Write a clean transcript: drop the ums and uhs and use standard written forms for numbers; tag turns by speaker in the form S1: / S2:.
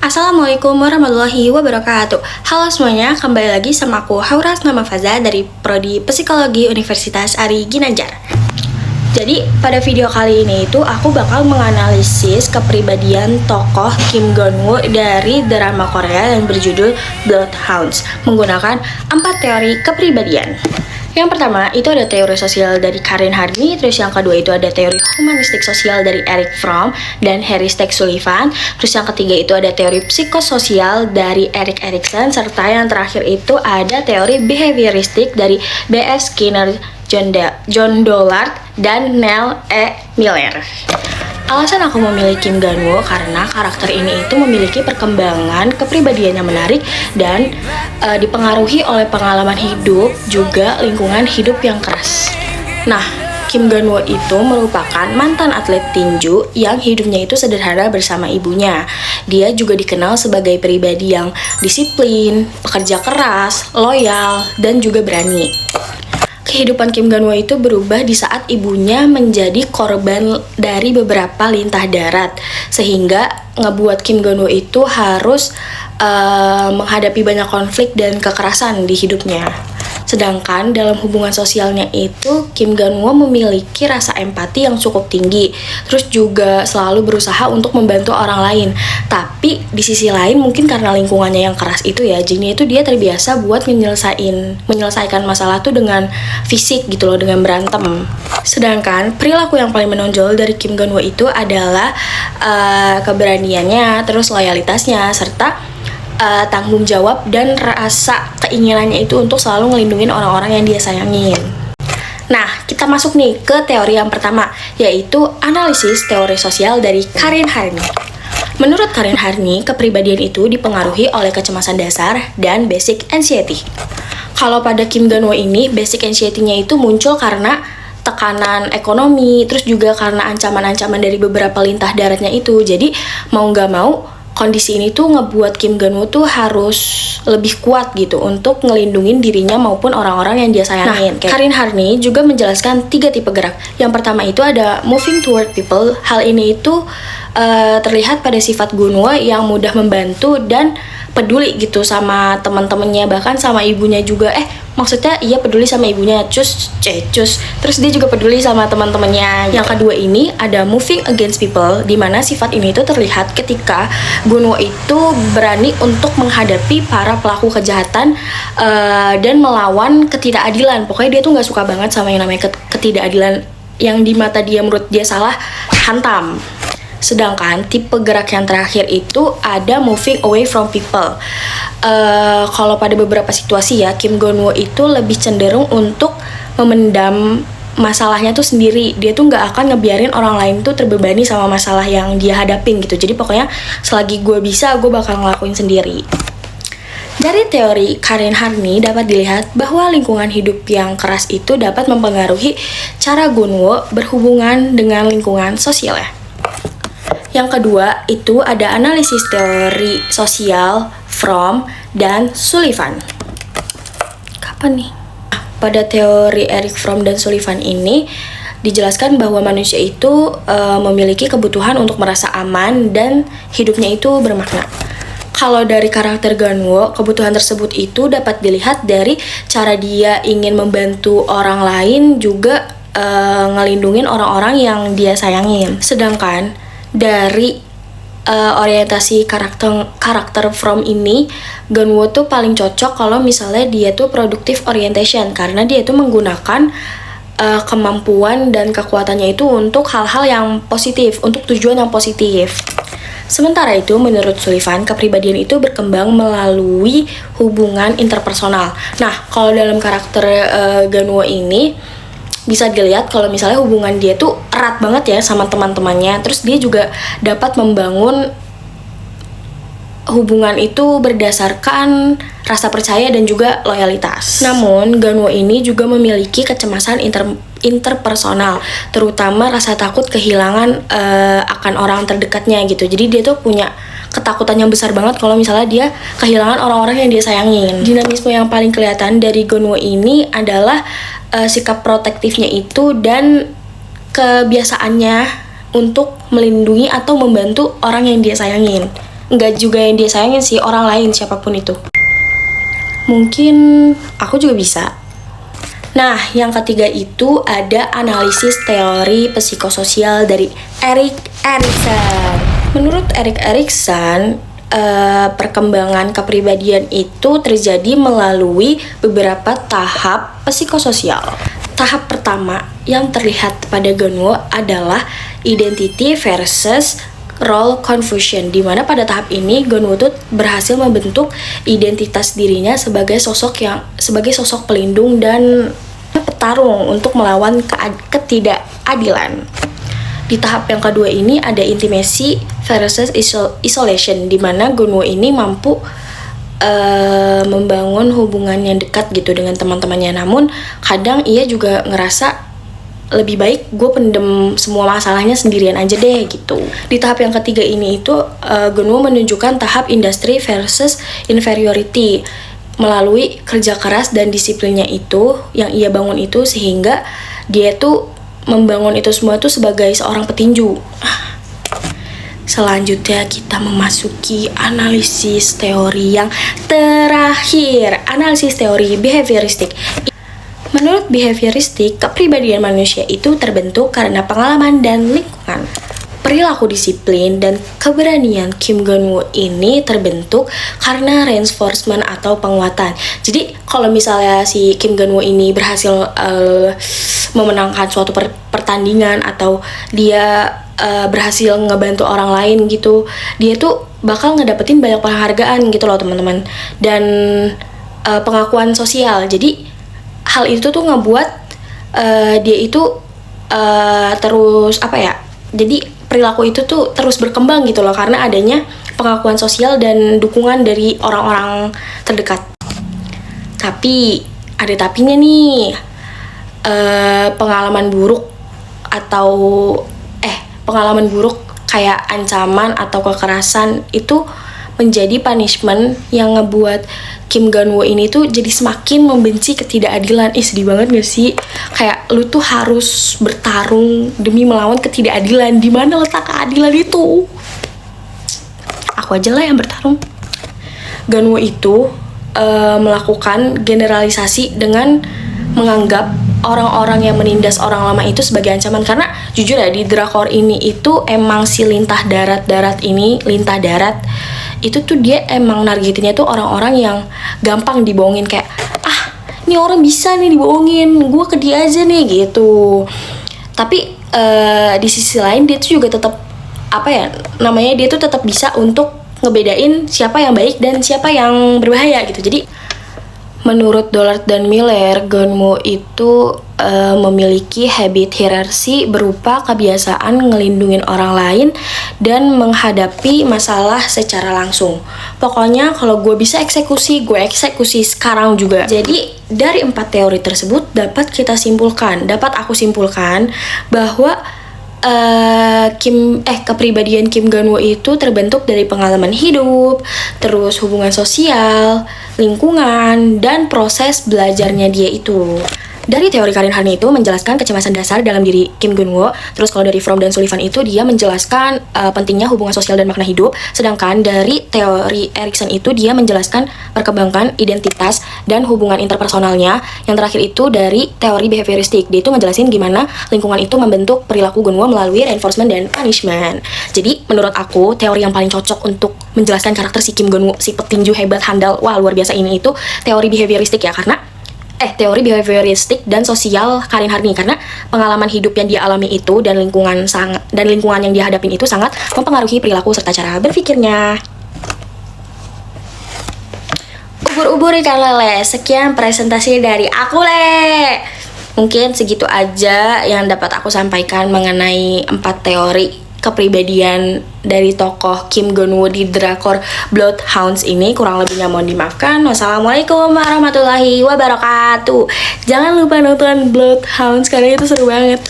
S1: Assalamualaikum warahmatullahi wabarakatuh. Halo semuanya, kembali lagi sama aku Hauras Nama Faza dari Prodi Psikologi Universitas Ari Ginanjar. Jadi pada video kali ini itu aku bakal menganalisis kepribadian tokoh Kim Gun-woo dari drama Korea yang berjudul Bloodhounds menggunakan 4 teori kepribadian. Yang pertama itu ada teori sosial dari Karen Hardy, terus yang kedua itu ada teori humanistik sosial dari Erich Fromm dan Harry Stack Sullivan, terus yang ketiga itu ada teori psikososial dari Erik Erikson, serta yang terakhir itu ada teori behavioristik dari B.F. Skinner, John Dollard, dan Neil E. Miller. Alasan aku memilih Kim Gun-woo karena karakter ini itu memiliki perkembangan kepribadian yang menarik dan dipengaruhi oleh pengalaman hidup juga lingkungan hidup yang keras. Nah, Kim Gun-woo itu merupakan mantan atlet tinju yang hidupnya itu sederhana bersama ibunya. Dia juga dikenal sebagai pribadi yang disiplin, pekerja keras, loyal, dan juga berani. Kehidupan Kim Gun-woo itu berubah di saat ibunya menjadi korban dari beberapa lintah darat, sehingga ngebuat Kim Gun-woo itu harus menghadapi banyak konflik dan kekerasan di hidupnya. Sedangkan dalam hubungan sosialnya itu, Kim Gun-woo memiliki rasa empati yang cukup tinggi, terus juga selalu berusaha untuk membantu orang lain. Tapi di sisi lain mungkin karena lingkungannya yang keras itu ya, jadinya itu dia terbiasa buat menyelesaikan masalah tuh dengan fisik gitu loh, dengan berantem. Sedangkan perilaku yang paling menonjol dari Kim Gun-woo itu adalah keberaniannya, terus loyalitasnya, serta tanggung jawab dan rasa keinginannya itu untuk selalu ngelindungin orang-orang yang dia sayangin. Nah, kita masuk nih ke teori yang pertama, yaitu analisis teori sosial dari Karen Hardy. Menurut Karen Hardy, kepribadian itu dipengaruhi oleh kecemasan dasar dan basic anxiety. Kalau pada Kim Gun-woo ini, basic anxiety-nya itu muncul karena tekanan ekonomi, terus juga karena ancaman-ancaman dari beberapa lintah daratnya itu. Jadi, mau nggak mau, kondisi ini tuh ngebuat Kim Gun-woo tuh harus lebih kuat gitu untuk ngelindungin dirinya maupun orang-orang yang dia sayangin. Nah, Karen Hardy juga menjelaskan 3 tipe gerak. Yang pertama itu ada moving toward people. Hal ini itu terlihat pada sifat Gun-woo yang mudah membantu dan peduli gitu sama teman-temannya, bahkan sama ibunya juga. Maksudnya ia peduli sama ibunya, terus dia juga peduli sama teman-temannya. Yang kedua ini ada moving against people, di mana sifat ini tuh terlihat ketika Gun-woo itu berani untuk menghadapi para pelaku kejahatan dan melawan ketidakadilan. Pokoknya dia tuh nggak suka banget sama yang namanya ketidakadilan yang di mata dia menurut dia salah, hantam. Sedangkan tipe gerak yang terakhir itu ada moving away from people. Kalau pada beberapa situasi ya, Kim Gun-woo itu lebih cenderung untuk memendam masalahnya tuh sendiri. Dia tuh nggak akan ngebiarin orang lain tuh terbebani sama masalah yang dia hadapin gitu. Jadi pokoknya selagi gue bisa, gue bakal ngelakuin sendiri. Dari teori Karen Hardy dapat dilihat bahwa lingkungan hidup yang keras itu dapat mempengaruhi cara Gun-woo berhubungan dengan lingkungan sosialnya. Yang kedua itu ada analisis teori sosial Fromm dan Sullivan. Kapan nih? Pada teori Erich Fromm dan Sullivan ini dijelaskan bahwa manusia itu memiliki kebutuhan untuk merasa aman dan hidupnya itu bermakna. Kalau dari karakter Gun-woo, kebutuhan tersebut itu dapat dilihat dari cara dia ingin membantu orang lain, juga ngelindungin orang-orang yang dia sayangin. Sedangkan dari orientasi karakter Fromm ini, Gun-woo tuh paling cocok kalau misalnya dia tuh productive orientation, karena dia tuh menggunakan kemampuan dan kekuatannya itu untuk hal-hal yang positif, untuk tujuan yang positif. Sementara itu, menurut Sullivan, kepribadian itu berkembang melalui hubungan interpersonal. Nah, kalau dalam karakter Gun-woo ini bisa dilihat kalau misalnya hubungan dia tuh erat banget ya sama teman-temannya. Terus dia juga dapat membangun hubungan itu berdasarkan rasa percaya dan juga loyalitas. Namun, Gun-woo ini juga memiliki kecemasan interpersonal, terutama rasa takut kehilangan akan orang terdekatnya gitu. Jadi dia tuh punya ketakutan yang besar banget kalau misalnya dia kehilangan orang-orang yang dia sayangin. Dinamisme yang paling kelihatan dari Gun-woo ini adalah sikap protektifnya itu dan kebiasaannya untuk melindungi atau membantu orang yang dia sayangin. nggak juga yang dia sayangin sih, orang lain siapapun itu. Mungkin aku juga bisa. Nah, yang ketiga itu ada analisis teori psikososial dari Erik Erikson. Menurut Erik Erikson, perkembangan kepribadian itu terjadi melalui beberapa tahap psikososial. Tahap pertama yang terlihat pada Gunwo adalah identity versus role confusion, di mana pada tahap ini Gunwo tuh berhasil membentuk identitas dirinya sebagai sosok pelindung dan petarung untuk melawan ketidakadilan. Di tahap yang kedua ini ada intimacy versus isolation, di mana Gunwo ini mampu membangun hubungan yang dekat gitu dengan teman-temannya. Namun kadang ia juga ngerasa lebih baik gue pendem semua masalahnya sendirian aja deh gitu. Di tahap yang ketiga ini itu Gunwo menunjukkan tahap industry versus inferiority melalui kerja keras dan disiplinnya itu yang ia bangun itu, sehingga dia tuh membangun itu semua tuh sebagai seorang petinju. Selanjutnya kita memasuki analisis teori yang terakhir, analisis teori behavioristik. Menurut behavioristik, kepribadian manusia itu terbentuk karena pengalaman dan lingkungan. Perilaku disiplin dan keberanian Kim Gunwo ini terbentuk karena reinforcement atau penguatan. Jadi kalau misalnya si Kim Gunwo ini berhasil memenangkan suatu pertandingan atau dia berhasil ngebantu orang lain gitu, dia tuh bakal ngedapetin banyak penghargaan gitu loh teman-teman, dan pengakuan sosial. Jadi hal itu tuh ngebuat dia itu terus jadi perilaku itu tuh terus berkembang gitu loh, karena adanya pengakuan sosial dan dukungan dari orang-orang terdekat. Tapi ada tapinya nih, pengalaman buruk kayak ancaman atau kekerasan itu menjadi punishment yang ngebuat Kim Gunwo ini tuh jadi semakin membenci ketidakadilan. Sedih banget gak sih? Kayak lu tuh harus bertarung demi melawan ketidakadilan. Di mana letak keadilan itu? Aku aja lah yang bertarung. Gunwo itu melakukan generalisasi dengan menganggap orang-orang yang menindas orang lama itu sebagai ancaman. Karena jujur ya, di drakor ini itu emang si lintah darat itu tuh dia emang nargetinnya tuh orang-orang yang gampang dibohongin, kayak ini orang bisa nih dibohongin, gue ke dia aja nih gitu. Tapi di sisi lain dia tuh juga tetap dia tuh tetap bisa untuk ngebedain siapa yang baik dan siapa yang berbahaya gitu. Jadi menurut Dollard dan Miller, Gunwo itu memiliki habit hierarki berupa kebiasaan ngelindungin orang lain dan menghadapi masalah secara langsung. Pokoknya kalau gue bisa eksekusi, gue eksekusi sekarang juga. Jadi dari 4 teori tersebut dapat aku simpulkan bahwa kepribadian Kim Gunwo itu terbentuk dari pengalaman hidup, terus hubungan sosial, lingkungan, dan proses belajarnya dia itu. Dari teori Karin Harney itu menjelaskan kecemasan dasar dalam diri Kim Gunwo. Terus kalau dari Fromm dan Sullivan itu dia menjelaskan pentingnya hubungan sosial dan makna hidup. Sedangkan dari teori Erikson itu dia menjelaskan perkembangan identitas dan hubungan interpersonalnya. Yang terakhir itu dari teori behavioristik. Dia itu ngejelasin gimana lingkungan itu membentuk perilaku Gunwo melalui reinforcement dan punishment. Jadi menurut aku teori yang paling cocok untuk menjelaskan karakter si Kim Gunwo, si petinju hebat handal, luar biasa ini itu teori behavioristik ya, karena teori behavioristik dan sosial Karin Harney, karena pengalaman hidup yang dia alami itu dan lingkungan yang dia hadapin itu sangat mempengaruhi perilaku serta cara berpikirnya. Ubur-ubur ikan lele, sekian presentasi dari aku Mungkin segitu aja yang dapat aku sampaikan mengenai 4 teori kepribadian dari tokoh Kim Gunwo di drakor Bloodhounds ini. Kurang lebihnya mohon dimaafkan. Wassalamualaikum warahmatullahi wabarakatuh. Jangan lupa nonton Bloodhounds karena itu seru banget.